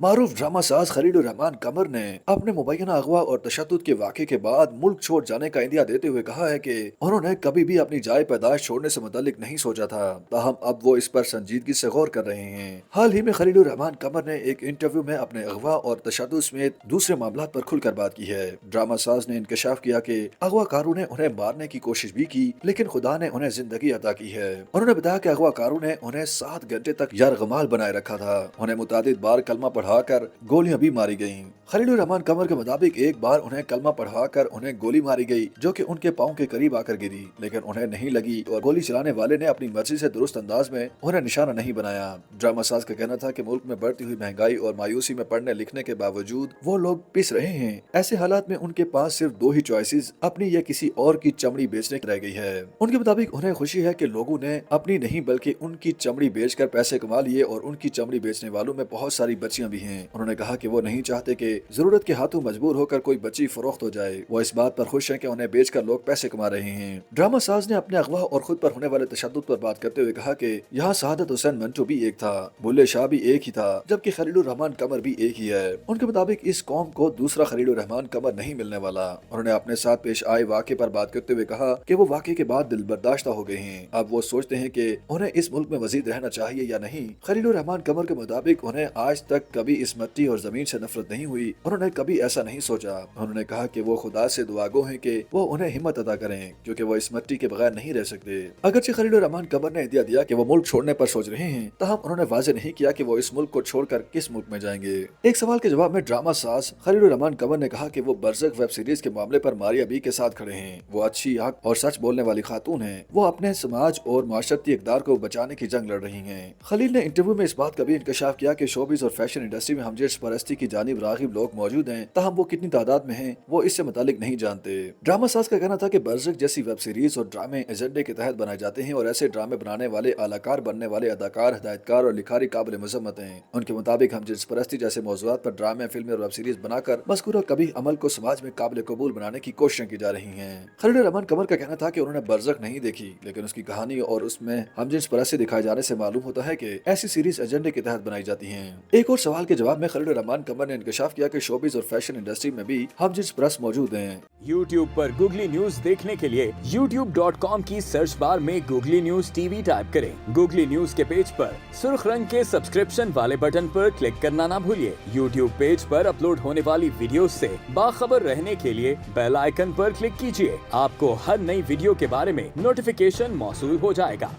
मारूफ drama साज खलीलुर रहमान कमर ने अपने मुबैना अगवा और तशद्दुद के वाक़े के बाद मुल्क छोड़ जाने का इंदिया देते हुए कहा है कि उन्होंने कभी भी अपनी जाय पैदाश छोड़ने से मुतल्लिक नहीं सोचा था, ताहम अब वो इस पर संजीदगी से गौर कर रहे हैं। हाल ही में खलीलुर रहमान कमर ने एक इंटरव्यू में अपने अगवा और तशद्दुद समेत दूसरे मामलों पर खुलकर बात की है। ड्रामा साज ने इंकशाफ किया कि अगवाकारों ने उन्हें मारने की कोशिश भी की, लेकिन खुदा ने उन्हें जिंदगी अता की है। उन्होंने बताया कि अगवाकारों ने उन्हें 7 घंटे तक यरगमाल बनाए रखा था। उन्हें मुतादिद बार कलमा पढ़ाकर गोलियां भी मारी गईं। खलीलुर रहमान कमर के मुताबिक एक बार उन्हें कलमा पढ़वाकर उन्हें गोली मारी गई, जो कि उनके पांव के करीब आकर गिरी, लेकिन उन्हें नहीं लगी और गोली चलाने वाले ने अपनी मर्जी से दुरुस्त अंदाज में उन्हें निशाना नहीं बनाया। ड्रामा साज का कहना था कि मुल्क में बढ़ती हुई महंगाई और मायूसी में पढ़ने लिखने के बावजूद वो लोग पिस रहे हैं। ऐसे हालात में उनके पास सिर्फ 2 ही चॉइसेस, अपनी या किसी और की चमड़ी बेचने की रह गई है। उनके मुताबिक उन्हें खुशी है कि लोगों ने अपनी नहीं बल्कि उनकी चमड़ी बेचकर पैसे कमा लिए और उनकी चमड़ी बेचने वालों में बहुत सारी बच्चियां भी हैं। उन्होंने कहा कि वो नहीं चाहते कि जरूरत के हाथों मजबूर होकर कोई बच्ची फरोख्त हो जाए। वो इस बात पर खुश है कि उन्हें बेचकर लोग पैसे कमा रहे हैं। ड्रामा साज ने अपने अगवा और खुद पर होने वाले तशद्दुद पर बात करते हुए कहा कि यहाँ शहादत हुसैन मंटो भी एक था, बुल्ले शाह भी एक ही था, जबकि खलीलुर रहमान कमर भी एक ही है। उनके मुताबिक इस कौम को दूसरा खलीलुर रहमान कमर नहीं मिलने वाला। उन्होंने अपने साथ पेश आए वाक़े पर बात करते हुए कहा कि वो वाक़े के बाद दिल बर्दाश्त हो गए हैं। अब वो सोचते हैं कि उन्हें इस मुल्क में मजीद रहना चाहिए या नहीं। खलीलुर रहमान कमर के मुताबिक उन्हें आज तक कभी इस मिट्टी और जमीन से नफरत नहीं हुई। उन्होंने कभी ऐसा नहीं सोचा। उन्होंने कहा कि वो खुदा से दुआगो हैं कि वो उन्हें हिम्मत अता करें, क्योंकि वो इस मिट्टी के बगैर नहीं रह सकते। अगरचे खलीलुर रहमान कमर ने इंदिया दिया कि वो मुल्क छोड़ने पर सोच रहे हैं, ताहम उन्होंने वाज़ेह नहीं किया कि वो इस मुल्क को छोड़कर किस मुल्क में जाएंगे। एक सवाल के जवाब में ड्रामा साज खलीलुर रहमान कमर ने कहा कि वो बरज़क वेब सीरीज के मामले पर मारिया बी के साथ खड़े हैं। वो अच्छी, हक और सच बोलने वाली खातून हैं। वो अपने समाज और माशरती इक़दार को बचाने की जंग लड़ रही हैं। खलील ने इंटरव्यू में इस बात का भी इंकशाफ किया कि शोबिस और फैशन इंडस्ट्री में हमजिन्स परस्ती की जानिब राग़िब लोग मौजूद हैं, ताहम वो कितनी तादाद में हैं वो इससे मुतालिक नहीं जानते। ड्रामा साज का कहना था कि बरज़क जैसी वेब सीरीज और ड्रामे एजेंडे के तहत बनाए जाते हैं और ऐसे ड्रामे बनाने वाले अलाकार बनने वाले अदाकार, हिदायतकार और लिखारी काबिल मज़म्मत हैं। उनके मुताबिक हमजिन्स परस्ती जैसे मौज़ूआत पर ड्रामे, फिल्में और वेब सीरीज बनाकर मज़कूरा कभी अमल को समाज में काबिल कबूल बनाने की कोशिशें की जा रही हैं। खलीलुर रहमान कमर का कहना था कि उन्होंने बरज़क नहीं देखी, लेकिन उसकी कहानी और उसमें हमजिन्स परस्ती दिखाए जाने से मालूम होता है कि ऐसी सीरीज एजेंडे के तहत बनाई जाती हैं। एक और सवाल के जवाब में खलीलुर रहमान कमर ने इंकशाफ किया कि शोबिस और फैशन इंडस्ट्री में भी हमजिन्स परस्त मौजूद हैं। YouTube पर गूगली न्यूज देखने के लिए youtube.com की सर्च बार में गूगली न्यूज टीवी टाइप करें। गूगली न्यूज के पेज पर सुर्ख रंग के सब्सक्रिप्शन वाले बटन पर क्लिक करना ना भूलिए। YouTube पेज पर अपलोड होने वाली वीडियो से बाखबर रहने के लिए बेल आइकन पर क्लिक कीजिए। आपको हर नई वीडियो के बारे में नोटिफिकेशन मौसूल हो जाएगा।